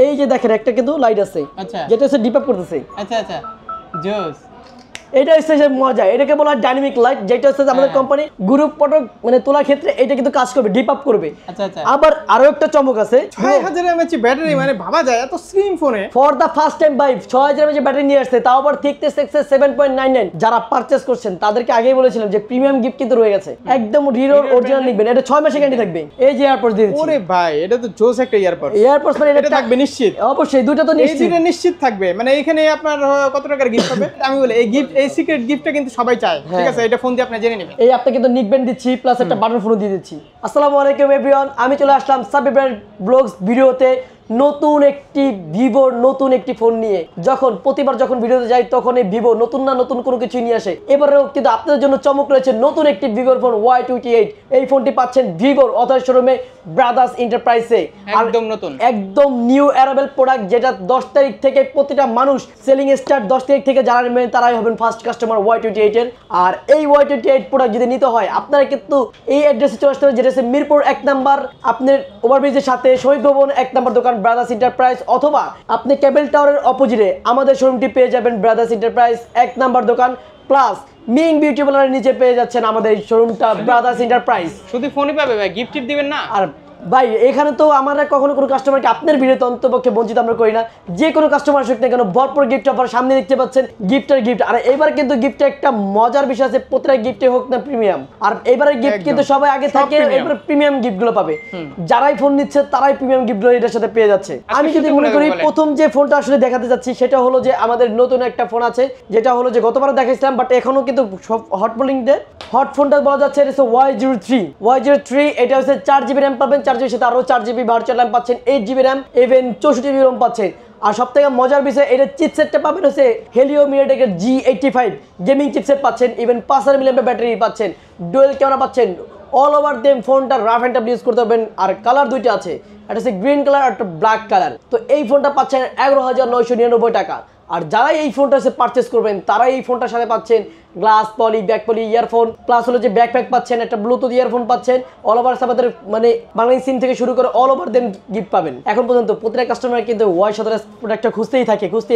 এই যে দেখেন একটা কিন্তু লাইট আছে, আচ্ছা, যেটা হচ্ছে ডিপ আপ করতেছে। আচ্ছা আচ্ছা, জোস। এটা হচ্ছে যে মজা, এটাকে বলা হয় ডাইনামিক লাইট, যেটা হচ্ছে আমাদের কোম্পানি গ্রুপ ফটো মানে তোলার ক্ষেত্রে এটা কিন্তু কাজ করবে, ডিপ আপ করবে। আচ্ছা আচ্ছা, আবার আরো একটা চমক আছে, 6000 mAh ব্যাটারি, মানে ভাবা যায় এত স্লিম ফোনে। ফর দা ফার্স্ট টাইম ভাই 6000 mAh ব্যাটারি নিয়ে আসছে, তাও আবার থিকনেস 7.99। যারা পারচেজ করছেন তাদেরকে আগেই বলেছিলাম যে প্রিমিয়াম গিফট কিন্তু রয়ে গেছে, একদম হিরোর অরিজিনাল নিবেন, এটা 6 মাসের গ্যারান্টি থাকবে। এই যে এয়ারপডস দিয়েছি, ওরে ভাই এটা তো জোস একটা এয়ারপডস মানে এটা থাকবে নিশ্চিত। অবশ্যই দুটো তো এই নিশ্চিত, দুটো নিশ্চিত থাকবে। মানে এখানে আপনার কত টাকার গিফট হবে আমি বলি, এই গিফট, এই সিক্রেট গিফটটা কিন্তু সবাই চায়, ঠিক আছে? এটা ফোন দিয়ে আপনি জেনে নেবেন। এই আপনাকে কিন্তু নিকব্যান্ড দিচ্ছি, প্লাস একটা বাটন ফোন দিয়ে দিচ্ছি। আসসালামু আলাইকুম এভরিওয়ান, আমি চলে আসলাম সাব্বির ব্লগস ভিডিওতে নতুন একটি ভিভোর নতুন একটি ফোন নিয়ে। প্রতিবার যখন ভিডিওতে যাই তখন এই ভিভো নতুন না নতুন কোনো কিছু নিয়ে আসে। এবারেও কিন্তু আপনাদের জন্য চমক রয়েছে, নতুন একটি ভিভোর ফোন Y28। এই ফোনটি পাচ্ছেন ভিভোর অথরাইজড শোরুমে ব্রাদার্স এন্টারপ্রাইজে, একদম নতুন, একদম নিউ অ্যারাইভেল প্রোডাক্ট, যেটা 10 তারিখ থেকে প্রতিটা মানুষ সেলিং স্টার্ট, 10 তারিখ থেকে যারা নেবেন তারাই হবেন ফার্স্ট কাস্টমার Y28 এর। আর এই Y28 প্রোডাক্ট যদি নিতে হয় আপনারা কিন্তু এই অ্যাড্রেসে চলে আসতে হবে, যেটা হচ্ছে মিরপুর 1 নাম্বার, আপনার ওভারব্রিজের সাথে শহীদ ভবন 1 নাম্বার দোকান ব্রাদার্স এন্টারপ্রাইজ, অথবা আপনি কেবল টাওয়ারের অপোজিটে আমাদের শোরুমটি পেয়ে যাবেন ব্রাদার্স এন্টারপ্রাইজ 1 নাম্বার দোকান, প্লাস মিং বিউটি পার্লারের নিচে পেয়ে যাচ্ছেন আমাদের এই শোরুমটা ব্রাদার্স এন্টারপ্রাইজ। শুধু ফোনই পাবে ভাই, গিফট টিপ দিবেন না। আর ভাই এখানে তো আমরা কখনো কোনো কাস্টমারকে আপনার ভিডিওতে অন্তপক্ষে বঞ্চিত আমরা করি না, যে কোনো কাস্টমার আসুক না কেন ভরপুর গিফট অফার সামনে দেখতে পাচ্ছেন, গিফটের গিফট। আর এবার কিন্তু গিফটে একটা মজার বিষয় আছে, প্রত্যেকটা গিফটে হোক না প্রিমিয়াম, আর এবারে গিফট কিন্তু সবাই আগে থাকে, এবার প্রিমিয়াম গিফটগুলো পাবে। যারাই ফোন নিচ্ছে তারাই প্রিমিয়াম গিফটগুলো এটার সাথে পেয়ে যাচ্ছে। আমি যদি মনে করি প্রথম যে ফোনটা আসলে দেখাতে যাচ্ছি সেটা হলো যে আমাদের নতুন একটা ফোন আছে, যেটা হলো যে গতবার দেখাইছিলাম, বাট এখনো কিন্তু হট বোলিং ডে হট ফোনটা বলা যাচ্ছে, এটা হচ্ছে Y03। এটা হচ্ছে 4GB র্যাম পাবেন, 4GB সাথে আরো 4GB ভার্চুয়াল র্যাম পাচ্ছেন, 8GB RAM, even 64GB Rome পাচ্ছেন। আর সব থেকে মজার বিষয়, এটা চিপসেটটা পাবেন হচ্ছে হেলিও মিডিয়াটেকের G85 গেমিং চিপসেট পাচ্ছেন, ইভেন 5000 mAh ব্যাটারি পাচ্ছেন, ডুয়েল ক্যামেরা পাচ্ছেন, অল ওভার দেম ফোনটা রাফ অ্যান্ড টাফ ইউজ করতে পারবেন। আর কালার দুইটা আছে, একটা হচ্ছে গ্রিন কালার আর একটা ব্ল্যাক কালার। তো এই ফোনটা পাচ্ছেন 11,999 টাকা। আর যারা এই ফোনটা হচ্ছে পারচেস করবেন তারা এই ফোনটার সাথে পাচ্ছেন গ্লাস পলি, ব্যাক পলি, ইয়ারফোন, প্লাস হলো যে ব্যাকপ্যাক পাচ্ছেন, একটা ব্লুটুথ ইয়ারফোন পাচ্ছেন, অল ওভার আমাদের মানে বাংলাদেশ সিম থেকে শুরু করে অল ওভার দেন গিফট পাবেন। এখন পর্যন্ত প্রত্যেক কাস্টমার কিন্তু Y17 প্রোডাক্টটা খুঁজতেই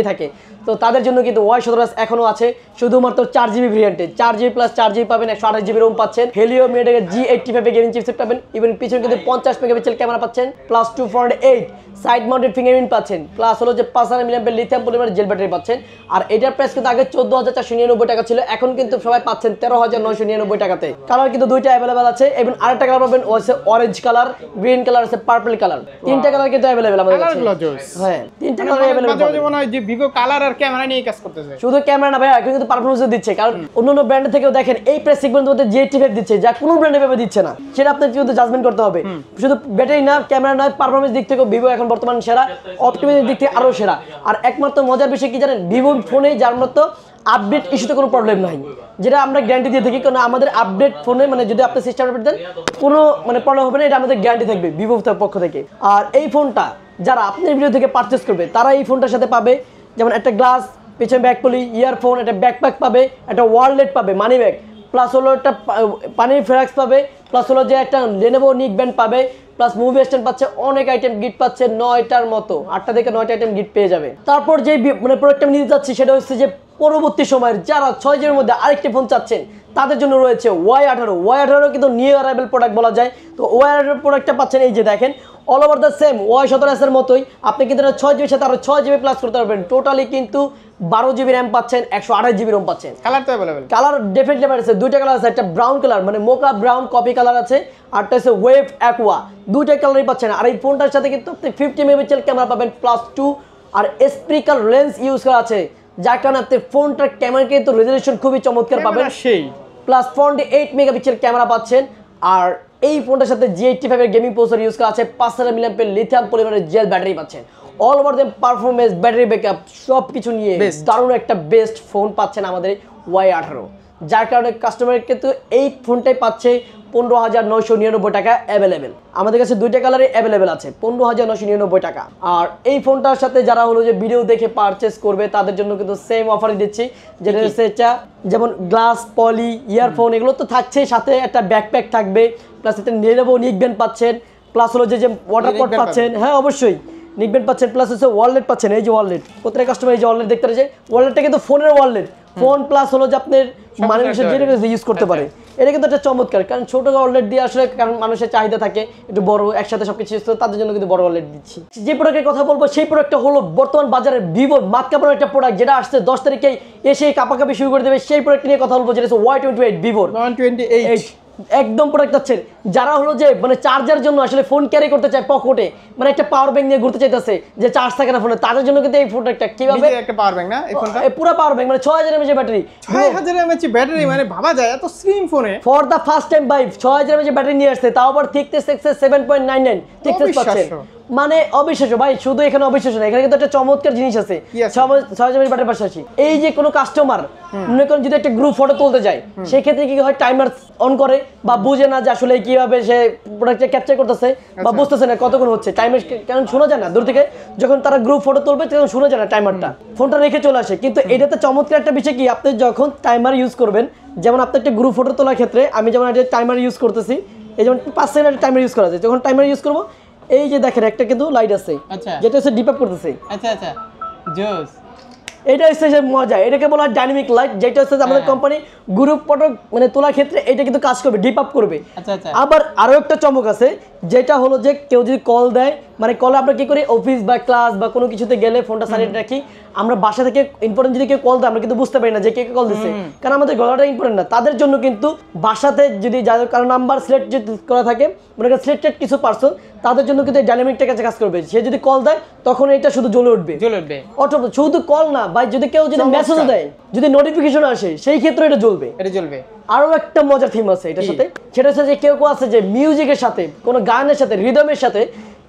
থাকে। তো তাদের জন্য কিন্তু Y17 এখনো আছে, শুধুমাত্র 4GB ভেরিয়েন্টে, 4GB প্লাস 4GB পাবেন, 128GB রোম পাচ্ছেন, হেলিও মিডিয়াটেকের G85 গেমিং চিপসেট পাবেন, ইভেন পিছনে কিন্তু 50 মেগাপিক্সেল ক্যামেরা পাচ্ছেন, প্লাস 248 সাইড মাউন্টেড ফিঙ্গারপ্রিন্ট পাচ্ছেন, প্লাস হলো যে 5000 mAh lithium polymer jail battery পাচ্ছেন। আর এটার প্রাইস কিন্তু আগে 14,499 টাকা ছিল, এখন কিন্তু সবাই পাচ্ছেন 13,999 টাকাতে। কালার কিন্তু দুইটা অ্যাভেলেবেল আছে, এবং আরেকটা কালার পাবেন হচ্ছে অরেঞ্জ কালার, গ্রিন কালার আছে, পার্পল কালার, তিনটা কালার কিন্তু অ্যাভেলেবেল আমাদের কাছে। হ্যাঁ, তিনটা কালার অ্যাভেলেবেল। মাঝে মনে হয় যে ভিভো কালার আর ক্যামেরা নিয়ে কাজ করতেছে, শুধু ক্যামেরা না ভাই, এখন কিন্তু পারফরম্যান্সও দিচ্ছে। কারণ অন্যান্য ব্র্যান্ড থেকেও দেখেন এই প্রাইস সেগমেন্টের মধ্যে G85 দিচ্ছে, যা কোনো ব্র্যান্ডে ভাবে দিচ্ছে না, সেটা আপনাকে কিন্তু জাজমেন্ট করতে হবে। শুধু ব্যাটারি না, ক্যামেরা না, পারফরম্যান্স দিক থেকেও ভিভো এখন বর্তমানে সেরা, অপটিমাইজের দিক থেকে আরো সেরা। আর একমাত্র মজার বিষয় কি জানেন, ভিভো ফোনে যার মতো আপডেট ইস্যুতে কোনো প্রবলেম নাই, যেটা আমরা গ্যারান্টি দিয়ে থাকি। কারণ আমাদের আপডেট ফোনে মানে যদি আপনি সিস্টেম আপডেট দেন কোনো মানে প্রবলেম হবে না, এটা আমাদের গ্যারান্টি থাকবে ভিভো পক্ষ থেকে। আর এই ফোনটা যারা আপনার ভিডিও থেকে পারচেস করবে তারা এই ফোনটার সাথে পাবে যেমন একটা গ্লাস, পিছনে ব্যাক পলি, ইয়ারফোন, একটা ব্যাকপ্যাক পাবে, একটা ওয়ালেট পাবে, মানি ব্যাগ, প্লাস হলো একটা পানির ফ্লাস্ক পাবে, প্লাস হলো যে একটা লেনোভো নিকব্যান্ড পাবে, প্লাস মুভি স্ট্যান্ড পাচ্ছে, অনেক আইটেম গিফট পাচ্ছে, 9টার মতো, 8টা থেকে 9টা আইটেম গিফট পেয়ে যাবে। তারপর যে মানে প্রোডাক্টটা আমি নিতে যাচ্ছি সেটা হচ্ছে যে পরবর্তী সময়ের যারা 6 মধ্যে আরেকটি ফোন চাচ্ছেন তাদের জন্য রয়েছে Y18 কিন্তু নিউ অ্যারাইভেল প্রোডাক্ট বলা যায়। তো Y18 প্রোডাক্টটা পাচ্ছেন এই যে দেখেন, all over the same Y17 এর মতোই, আপনি কিন্তু 6GB সাথে আরো 6GB প্লাস করতে পারবেন। টোটালি কিন্তু 12GB র্যাম পাচ্ছেন, 128GB রোম পাচ্ছেন। কালার তো अवेलेबल, কালার ডেফিনেটলি আছে, দুইটা কালার আছে, একটা ব্রাউন কালার মানে মোকা ব্রাউন কপি কালার আছে, আরটা হচ্ছে ওয়েভ অ্যাকোয়া, দুইটা কালারই পাচ্ছেন। আর এই ফোনটার সাথে কিন্তু আপনি 50 মেগাপিক্সেল ক্যামেরা পাবেন, প্লাস 2 আর স্প্রিকাল লেন্স ইউজ করা আছে, যার কারণে আপনি ফোনটার ক্যামেরা কিন্তু রেজোলিউশন খুবই চমৎকার পাবেন, সেই প্লাস 48 মেগাপিক্সেল ক্যামেরা পাচ্ছেন। আর এই ফোনটার সাথে G85 এর গেমিং প্রসেসর ইউজ করা আছে, 5000 mAh লিথিয়াম পলিমারের জেল ব্যাটারি পাচ্ছেন, all over them performance, battery backup সব কিছু নিয়ে দারুণ একটা বেস্ট ফোন পাচ্ছেন আমাদের Y18, যার কারণে কাস্টমার কিন্তু এই ফোনটাই পাচ্ছে 15,999 টাকা অ্যাভেলেবেল। আমাদের কাছে দুইটা কালারে অ্যাভেলেবেল আছে, 15,999 টাকা। আর এই ফোনটার সাথে যারা হলো যে ভিডিও দেখে পারচেস করবে তাদের জন্য কিন্তু সেম অফারই দিচ্ছি, যেটা হচ্ছে যেমন গ্লাস পলি, ইয়ারফোন এগুলো তো থাকছে, সাথে একটা ব্যাকপ্যাক থাকবে, প্লাস একটা লেনোভো নিকব্যান্ড পাচ্ছেন, প্লাস হলো যে ওয়াটার পট পাচ্ছেন। হ্যাঁ অবশ্যই, নিকব্যান্ড পাচ্ছেন, প্লাস হচ্ছে ওয়ালেট পাচ্ছেন। এই যে ওয়ালেট, প্রত্যেক কাস্টমার এই যে ওয়ালেট দেখতে পাচ্ছে, ওয়ালেটটা কিন্তু ফোনের ওয়ালেট, ফোন প্লাস হলো যে আপনার মানুষের যেটা ইউজ করতে পারে। এটা কিন্তু একটা চমৎকার, কারণ ছোট ওয়ালেট দিয়ে আসলে কারণ মানুষের চাহিদা থাকে একটু বড়, একসাথে সবকিছু ইউজ করে, তাদের জন্য কিন্তু বড় ওয়ালেট দিচ্ছি। যে প্রোডাক্টের কথা বলবো সেই প্রোডাক্টটা হলো বর্তমান বাজারে ভিভোর মাতকাপুর একটা প্রোডাক্ট, যেটা আসছে 10 তারিখে এসে কাপাকাপি শুরু করে দেবে। সেই প্রোডাক্ট নিয়ে কথা বলবো, যেটা হচ্ছে Y28 ভিভোর 128 একদম প্রোডাক্ট আছেন। যারা হলো যে মানে চার্জার জন্য আসলে ফোন ক্যারি করতে চায় পকেটে, মানে একটা পাওয়ার ব্যাংক নিয়ে ঘুরতে চাইতেছে যে চার্জ থাকে না ফোনে, তাদের জন্য কিন্তু এই প্রোডাক্টটা কিভাবে নিজে একটা পাওয়ার ব্যাংক না এই ফোনটা, পুরো পাওয়ার ব্যাংক মানে 6000 mAh ব্যাটারি, 6000 mAh ব্যাটারি, মানে ভাবা যায় এত স্লিম ফোনে ফর দা ফার্স্ট টাইম ভাই 6000 mAh ব্যাটারি নিয়ে আসছে, তাও আবার থিকনেস 7.99 থিকনেস পাচ্ছেন, মানে অবিশ্বাস্য ভাই। শুধু এখানে অবিশ্বাস্য না, এখানে কিন্তু একটা চমৎকার জিনিস আছে। 6000 mAh ব্যাটারির পাশাপাশি এই যে কোনো কাস্টমার মনে করেন যদি একটা গ্রুপ ফটো তুলতে যায়, সেই ক্ষেত্রে কি হয় টাইমার অন করে বা বুঝে না যে আসলে কিভাবে সে প্রোডাক্টটা ক্যাপচার করতেছে বা বুঝতেছে না কতক্ষণ হচ্ছে টাইমার, কারণ শোনা যায় না দূর থেকে, যখন তারা গ্রুপ ফটো তুলবে তখন শোনা যায় না টাইমারটা, ফোনটা রেখে চলে আসে। কিন্তু এটাতে চমৎকার একটা বিষয় কি, আপনি যখন টাইমার ইউজ করবেন, যেমন আপনি একটা গ্রুপ ফটো তোলার ক্ষেত্রে আমি যেমন একটা টাইমার ইউজ করতেছি, এই যেমন 5 সেকেন্ডের টাইমার ইউজ করা যায়, যখন টাইমার ইউজ করবো এই যে দেখেন একটা কিন্তু লাইট আছে, আচ্ছা যেটা হচ্ছে ডিপ আপ করতেছে। আচ্ছা আচ্ছা জোস। এটা হচ্ছে যে মজা, এটাকে বলা হয় ডাইনামিক লাইট, যেটা হচ্ছে আমাদের কোম্পানি গ্রুপ ফটো মানে তোলার ক্ষেত্রে এটা কিন্তু কাজ করবে, ডিপ আপ করবে। আচ্ছা আচ্ছা আবার আরো একটা চমক আছে, যেটা হলো যে কেউ যদি কল দেয়, মানে কলে আমরা কি করি অফিস বা ক্লাস বা কোনো কিছুতে গেলে ফোনটা সাইলেন্ট রাখি, আমরা বাসা থেকে ইম্পর্টেন্ট যদি কেউ কল দেয় আমরা কিন্তু বুঝতে পারি না যে কে কল দিচ্ছে, কারণ আমাদের গলাটা ইম্পর্টেন্ট না। তাদের জন্য কিন্তু বাসাতে যদি যাদের কারো নাম্বার সিলেক্ট যদি করা থাকে, মনে করেন সিলেক্টেড কিছু পার্সন, তাদের জন্য কিন্তু এই ডাইনামিকটা কাজ করবে। সে যদি কল দেয় তখন এটা শুধু জ্বলে উঠবে, অটো, শুধু কল না ভাই, যদি কেউ যদি মেসেজ দেয়, যদি নোটিফিকেশন আসে, সেই ক্ষেত্রে এটা জ্বলবে। আরো একটা মজার থিম আছে এটার সাথে, সেটা হচ্ছে যে কেউ আছে যে মিউজিকের সাথে, কোনো গানের সাথে, রিদমের সাথে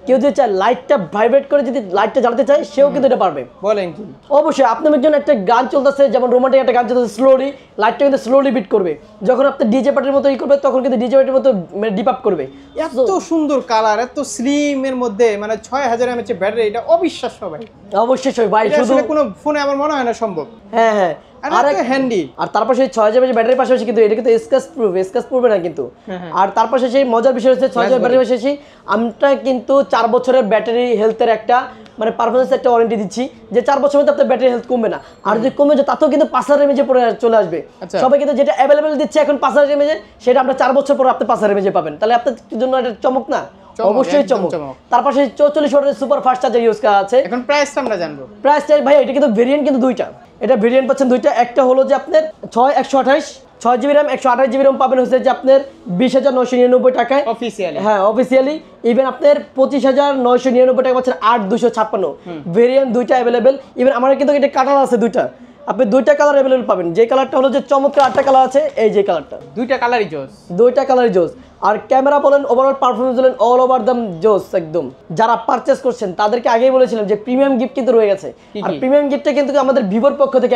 কেউ যদি চায় লাইটটা ভাইব্রেট করে যদি লাইটটা জ্বালাতে চায়, সেও কিন্তু এটা পারবে। বলেন কি? অবশ্যই আপনার জন্য একটা গান চলতেছে, যেমন রোমান্টিক একটা গান চলতেছে, স্লোলি লাইটটা কিন্তু স্লোলি বিট করবে, যখন আপনি ডিজে পার্টির মতো করবে তখন কিন্তু ডিজে পার্টির মতো ডিপ আপ করবে। এত সুন্দর কালার, এত স্লিম এর মধ্যে, মানে 6000 mAh ব্যাটারি, এটা অবিশ্বাস্য ভাই। অবশ্যই ভাই, শুধু কোনো ফোনে আমার মনে হয় না সম্ভব। হ্যাঁ হ্যাঁ, আর একটা হ্যান্ডি, আর তারপর সেই 6000 mAh ব্যাটারির পাশাপাশি কিন্তু এটা কিন্তু স্ক্র্যাচ প্রুফ না কিন্তু। আর তারপর সেই মজার বিষয় হচ্ছে 6000 ব্যাটারির পাশাপাশি আমরা কিন্তু 4 বছরের ব্যাটারি হেলথের একটা মানে পারফরম্যান্স একটা ওয়ারেন্টি দিচ্ছি, যে 4 বছরের মধ্যে আপনার ব্যাটারি হেলথ কমবে না, আর যদি কমে যায় তাতেও কিন্তু 5000 mAh পরে চলে আসবে। সবাই কিন্তু যেটা অ্যাভেলেবেল দিচ্ছে এখন 5000 mAh, সেটা আমরা 4 বছর পর আপনি 5000 mAh পাবেন, তাহলে আপনার জন্য এটা চমক না? অবশ্যই চমক। তারপর সেই 44 ওয়াটের সুপার ফাস্ট চার্জার ইউজ করা আছে। এখন প্রাইসটা আমরা জানবো। প্রাইসটা ভাই এটা কিন্তু ভেরিয়েন্ট কিন্তু দুইটা, এটা ভেরিয়েন্ট পাচ্ছেন দুইটা। একটা হলো যে আপনার 6 RAM 128 GB RAM পাবেন হচ্ছে যে আপনার 20,999 টাকায় অফিসিয়ালি। হ্যাঁ অফিসিয়ালি। ইভেন আপনার 25,999 টাকা পাচ্ছেন 8256 ভেরিয়েন্ট, দুইটা অ্যাভেলেবেল। ইভেন আমার কিন্তু এটা কালার আছে দুইটা, আপনি দুইটা কালার অ্যাভেলেবল পাবেন। যে কালারটা হলো যে চমৎকার, আটটা কালার আছে, এই যে কালারটা, দুইটা কালারই জোস, দুইটা কালারই জোস। আর ক্যামেরা বলেন, ওভারঅল পারফরমেন্স বলেন, অল ওভার দাম জোস একদম। যারা পারচেজ করছেন তাদেরকে আগেই বলেছিলাম যে প্রিমিয়াম গিফট কিন্তু রয়ে গেছে, আর প্রিমিয়াম গিফটটা কিন্তু আমাদের ভিভোর পক্ষ থেকে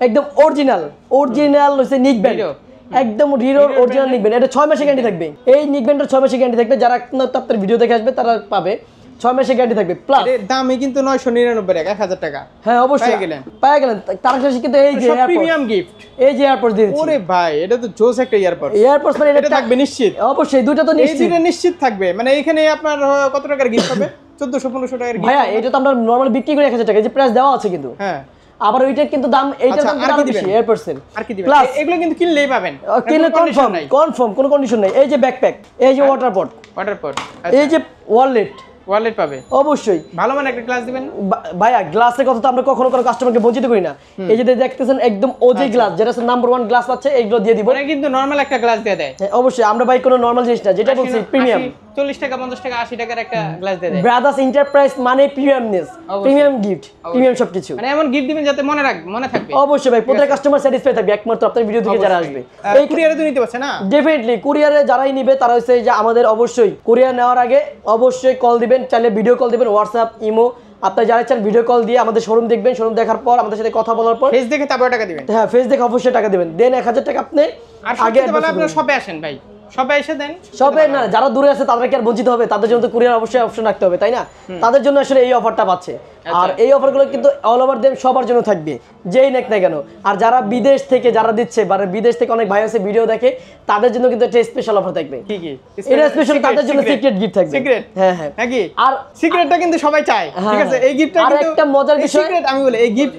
একদম অরিজিনাল হচ্ছে নিকব্যান্ড, একদম হিরোর অরিজিনাল নিকব্যান্ড। এটা 6 মাসের গ্যারান্টি থাকবে, এই নিকব্যান্ডের 6 মাসের গ্যারান্টি থাকবে। যারা আপনার ভিডিও দেখে আসবে তারা পাবে 6 মাসের গ্যারান্টি থাকবে। প্লাস দামই কিন্তু 999 টাকা, 1000 টাকা। হ্যাঁ অবশ্যই পাওয়া গেলেন। তার সাথে কিন্তু এই যে প্রিমিয়াম গিফট, এই যে এয়ারপোর্ট দিয়েছি। ওরে ভাই এটা তো জোস একটা এয়ারপোর্ট। এয়ারপোর্ট মানে এটা থাকবে নিশ্চিত, অবশ্যই দুটো তো নিশ্চিত, এই দুটো নিশ্চিত থাকবে। মানে এখানে আপনার কত টাকার গিফট হবে? 1400-1500 টাকার গিফট। ভাইয়া এটা তো আমরা নরমালি বিক্রি করি 1000 টাকা, যে প্রাইস দেওয়া আছে কিন্তু। হ্যাঁ আবার ওইটার কিন্তু দাম, এইটার দাম আরো বেশি এয়ারপোর্ট। আর কি দিবেন? প্লাস এগুলো কিন্তু কিনলেই পাবেন, কিনলে কনফার্ম কোনো কন্ডিশন নাই। এই যে ব্যাকপ্যাক, এই যে ওয়াটার পট, এই যে ওয়ালেট পাবে অবশ্যই। ভালো মানে একটা গ্লাস দিবেন ভাইয়া, গ্লাসের কথা তো আমরা কখনো কোনো কাস্টমারকে বঞ্চিত করি না। এই যে দেখতেছেন একদম ওজি গ্লাস, যেটা নাম্বার 1 গ্লাস আছে, এইগুলো দিয়ে দিব। মানে কিন্তু নরমাল একটা গ্লাস দিয়ে দেয়। অবশ্যই আমরা ভাই কোনো নরমাল জিনিস না, যেটা বলছি প্রিমিয়াম। 40 টাকা 50 টাকা 80 টাকার একটা গ্লাস দিয়ে দেয়। ব্রাদার্স এন্টারপ্রাইজ মানে প্রিমিয়ামনেস, প্রিমিয়াম গিফট, প্রিমিয়াম সবকিছু। মানে এমন গিফট দিবেন যাতে মনে থাকবে। অবশ্যই ভাই, প্রত্যেক কাস্টমার স্যাটিসফাই থাকবে একমাত্র আপনার ভিডিও থেকে যারা আসবে। এই কুরিয়ারে তো নিতে পারছে না? ডেফিনেটলি কুরিয়ারে যারাই নিবে তারা হচ্ছে যে আমাদের অবশ্যই কুরিয়ার নেওয়ার আগে অবশ্যই কল দিবেন, চাইলে ভিডিও কল দিবেন, হোয়াটসঅ্যাপ, ইমো, আপনারা যারা চান ভিডিও কল দিয়ে আমাদের শোরুম দেখবেন। শোরুম দেখার পর আমাদের সাথে কথা বলার পর ফেস দেখে তারপর টাকা দিবেন। হ্যাঁ ফেস দেখে অবশ্যই টাকা দিবেন। দেন 1000 টাকা আপনি আগে বলে আপনারা শপে আসেন ভাই, সবাই এসে দেন। সবে না, যারা দূরে আছে তাদেরকে আর বঞ্চিত হবে, তাদের জন্য তো কুরিয়ার অবশ্যই অপশন রাখতে হবে, তাই না? তাদের জন্য আসলে এই অফারটা পাচ্ছে। আর এই অফারগুলো কিন্তু অল ওভার দেম সবার জন্য থাকবে, যেই নেক না কেন। আর যারা বিদেশ থেকে যারা দিচ্ছে, মানে বিদেশ থেকে অনেক ভাই আছে ভিডিও দেখে, তাদের জন্য কিন্তু একটা স্পেশাল অফার থাকবে। কি কি এটা স্পেশাল তাদের জন্য সিক্রেট গিফট থাকবে। সিক্রেট, হ্যাঁ হ্যাঁ। নাকি? আর সিক্রেটটা কিন্তু সবাই চায়, ঠিক আছে? এই গিফটটা আর কিন্তু একটা মজার বিষয়, সিক্রেট আমি বলি,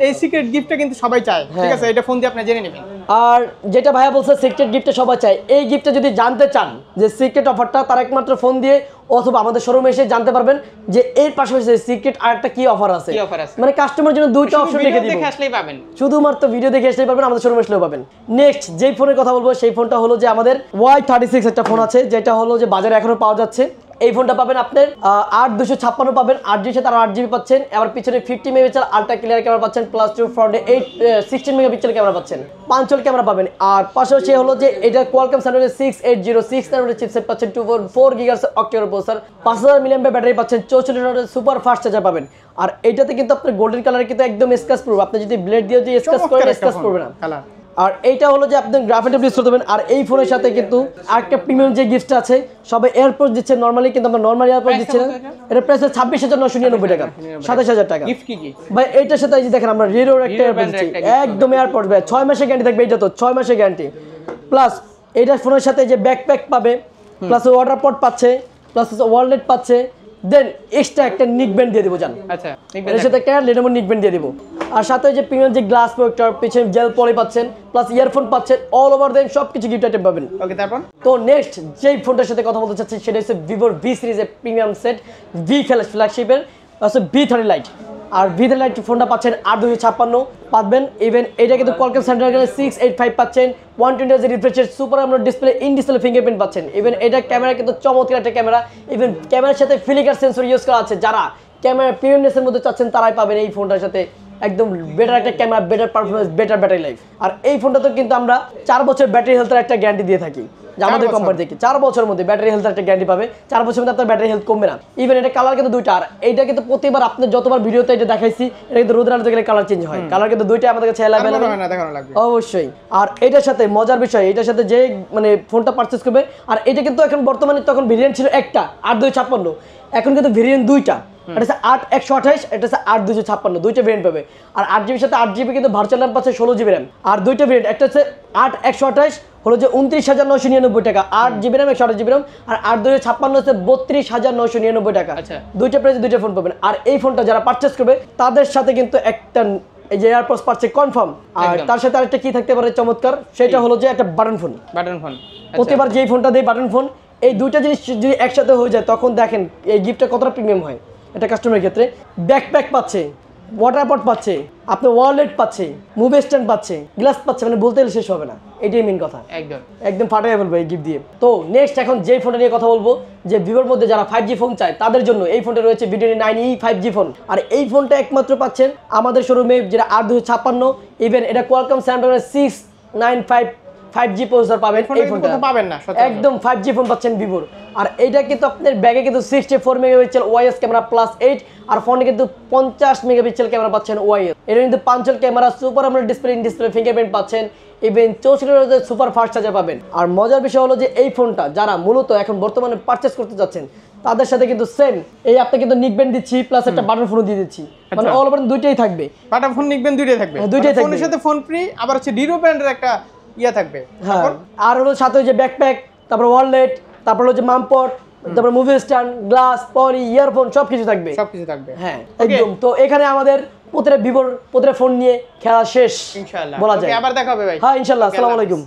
এই সিক্রেট গিফটটা কিন্তু সবাই চায়, ঠিক আছে? এটা ফোন দিয়ে আপনি জেনে নেবেন। আর যেটা ভাইয়া বলছে সিক্রেট গিফটটা সবাই চায়, এই গিফটটা যদি জানতে চান যে সিক্রেট অফারটা, তার একমাত্র ফোন দিয়ে অথবা আমাদের শোরুমে এসে জানতে পারবেন যে এর পাশাপাশি সিক্রেট আরেকটা কি অফার আছে। কি অফার আছে? মানে কাস্টমার জন্য দুইটা অপশন রেখে দিব, দেখে আসলেই পাবেন। শুধুমাত্র ভিডিও দেখে আসলেই পাবেন, আমাদের শোরুমে আসলেও পাবেন। নেক্সট যেই ফোনের কথা বলবো সেই ফোনটা হলো যে আমাদের Y36 একটা ফোন আছে, যেটা হলো যে বাজারে এখনো পাওয়া যাচ্ছে। এই ফোনটা পাবেন আপনার 8256 পাবেন, 8GB সাথে আর 8GB পাচ্ছেন। আবার পিছনে 50 মেগাপিক্সেল আলট্রা ক্লিয়ার ক্যামেরা পাচ্ছেন, প্লাস 2 ফ্রন্টে 16 মেগাপিক্সেল ক্যামেরা পাচ্ছেন, পাঁচল ক্যামেরা পাবেন। আর পাশাপাশি হলো যে এটা কোয়ালকম স্ন্যাপড্রাগন 680 নাম্বারের চিপসেট পাচ্ছেন, 2.4 GHz octa-core processor, 5000 mAh battery পাচ্ছেন, 64 ওয়াটের সুপার ফাস্ট চার্জার পাবেন। আর এটাতে কিন্তু আপনার গোল্ডেন কালারে কিন্তু একদম স্ক্র্যাচ প্রুফ, আপনি যদি ব্লেড দিয়ে যদি স্ক্র্যাচ করেন স্ক্র্যাচ করবে না কালার। আর এইটা হলো যে আপনি গ্রাফিক ডিসপ্লে দেবেন। আর এই ফোনের সাথে কিন্তু আরেকটা প্রিমিয়াম যে গিফট আছে, সবাই এয়ারপোর্ট দিচ্ছে নরমালি, কিন্তু আমরা নরমাল এয়ারপোর্ট দিচ্ছি না। এটা প্রাইস 26,999 টাকা, 27,000 টাকা। গিফট কি কি ভাই এইটার সাথে এই যে দেখেন আমরা রিরোর একটা এয়ারপোর্ট দিচ্ছি, একদম এয়ারপোর্ট ভাই, 6 মাসের গ্যারান্টি থাকবে, এটা তো 6 মাসের গ্যারান্টি। প্লাস এইটার ফোনের সাথে যে ব্যাকপ্যাক পাবে, প্লাস ওয়াটার পট পাচ্ছে, প্লাস ওয়ালেট পাচ্ছে, দেন এক্সট্রা একটা নিক ব্যান্ড দিয়ে দিব। জান আচ্ছা, এর সাথে একটা Lenovo নিক ব্যান্ড দিয়ে দিব। আর সাথে যে প্রিমিয়াম যে গ্লাস প্রোটেক্টর, পিছনে জেল পলি পাচ্ছেন, প্লাস ইয়ারফোন পাচ্ছেন, অল ওভার দেন সবকিছু গিফট আইটেম পাবেন। ওকে, তারপর তো নেক্সট যেই ফোনটার সাথে কথা বলতে চাচ্ছি সেটা হচ্ছে ভিভোর V সিরিজের প্রিমিয়াম সেট ভি ফ্ল্যাগশিপের আছে V30 লাইট। আর V30 লাইট ফোনটা পাচ্ছেন 8256 পাবেন। ইভেন এটা কিন্তু কোয়ালকম স্ন্যাপড্রাগন 685 পাচ্ছেন, 120 Hz রিফ্রেশের super AMOLED display, in display fingerprint পাচ্ছেন। ইভেন এটা ক্যামেরা কিন্তু চমৎকার একটা ক্যামেরা, ইভেন ক্যামেরার সাথে ফিলিকার সেন্সর ইউজ করা আছে। যারা ক্যামেরা প্রিমিয়ামনেসের মধ্যে চাচ্ছেন তারাই পাবেন এই ফোনটার সাথে একদম বেটার একটা camera, better performance, better battery life. আর এই ফোনটাতে কিন্তু আমরা 4 বছর ব্যাটারি হেলথের একটা গ্যারান্টি দিয়ে থাকি, যে আমাদের কোম্পানি থেকে 4 বছরের মধ্যে ব্যাটারি হেলথের একটা গ্যারান্টি পাবে। 4 বছরের মধ্যে আপনার ব্যাটারি হেলথ কমবে না। ইভেন এটা কালার কিন্তু দুইটা, আর এইটা কিন্তু প্রতিবার আপনি যতবার ভিডিওতে এটা দেখাইছি, এটা কিন্তু রোদের আলোতে গেলে কালার চেঞ্জ হয়। কালার কিন্তু দুইটা আমাদের কাছে অ্যাভেলেবল দেখানো লাগবে অবশ্যই। আর এটার সাথে মজার বিষয়, এটার সাথে যে মানে ফোনটা পারচেজ করবে, আর এটা কিন্তু এখন বর্তমানে, তখন ভেরিয়েন্ট ছিল একটা 8256, এখন কিন্তু ভেরিয়েন্ট দুইটা, এটা হচ্ছে 8128, এটা হচ্ছে 8256, দুইটা ভেরিয়েন্ট পাবে। আর 8GB সাথে 8GB কিন্তু ভার্চুয়াল র্যাম পাচ্ছে 16GB র্যাম। আর দুইটা ভেরিয়েন্ট, একটা হচ্ছে 8128 হলো যে 29,999 টাকা, 8GB র্যাম 128GB র্যাম। আর 8256 হচ্ছে 32,999 টাকা। আচ্ছা, দুইটা প্রাইসে দুইটা ফোন পাবেন। আর এই ফোনটা যারা পারচেজ করবে তাদের সাথে কিন্তু একটা এই যে এয়ারপোর্টস পাচ্ছে কনফার্ম। আর তার সাথে আরেকটা কি থাকতে পারে চমৎকার, সেটা হলো যে একটা বাটন ফোন। বাটন ফোন প্রতিবার যেই ফোনটা দেয় বাটন ফোন, এই দুইটা জিনিস যদি একসাথে হয়ে যায় তখন দেখেন এই গিফটটা কতটা প্রিমিয়াম হয় এটা কাস্টমারের ক্ষেত্রে। ব্যাকপ্যাক পাচ্ছে, ওয়াটার পট পাচ্ছে, আপনার ওয়ালেট পাচ্ছে, মুভ স্ট্যান্ড পাচ্ছে, গ্লাস পাচ্ছে, মানে বলতে গেলে শেষ হবে না, এটাই মেন কথা। একদম ফাটাই বলবো এই গিফট দিয়ে। তো নেক্সট এখন যেই ফোনটা নিয়ে কথা বলবো, যে ভিভোর মধ্যে যারা 5G ফোন চায় তাদের জন্য এই ফোনটা রয়েছে Videoton 9e 5G ফোন। আর এই ফোনটা একমাত্র পাচ্ছেন আমাদের শোরুমে, যেটা 8256। ইভেন এটা কোয়ালকম স্ন্যাপড্রাগন 695 5G প্রসেসর পাবেন। এই ফোনটা পাবেন না, একদম 5G ফোন পাচ্ছেন ভিভোর। আর এটা কিন্তু আপনার ব্যাগে কিন্তু 64 মেগাপিক্সেল ওআইএস ক্যামেরা প্লাস 8, আর ফোনে কিন্তু 50 মেগাপিক্সেল ক্যামেরা পাচ্ছেন ওআইএস। এটা কিন্তু পাঁচল camera, super AMOLED display, in display fingerprint পাচ্ছেন, ইভেন 64 ওয়াটের সুপার ফাস্ট চার্জার পাবেন। আর মজার বিষয় হলো যে এই ফোনটা যারা মূলত এখন বর্তমানে পারচেজ করতে যাচ্ছেন তাদের সাথে কিন্তু সেম এই আপনি কিন্তু নিক ব্যান্ড দিচ্ছি, প্লাস একটা বাটন ফোন দিয়ে দিচ্ছি, মানে অল ওভার দুইটাই থাকবে। বাটন ফোন নিকবেন দুইটাই থাকবে, দুইটাই থাকবে। ফোনের সাথে ফোন ফ্রি, আবার হচ্ছে ডিরো ব্র্যান্ডের একটা ইয়া থাকবে। হ্যাঁ, আর হলো সাথে ওই যে ব্যাকপ্যাক, তারপর ওয়ালেট, তারপর হলো যে মামপট, তারপর মুভি স্ট্যান্ড, গ্লাস, পলি, ইয়ারফোন সবকিছু থাকবে। হ্যাঁ একদম। তো এখানে আমাদের প্রতিটা ভিভোর প্রতিটা ফোন নিয়ে খেলা শেষ ইনশাআল্লাহ। বলা যায়। আবার দেখা হবে ভাই। হ্যাঁ ইনশাআল্লাহ। আসসালামু আলাইকুম।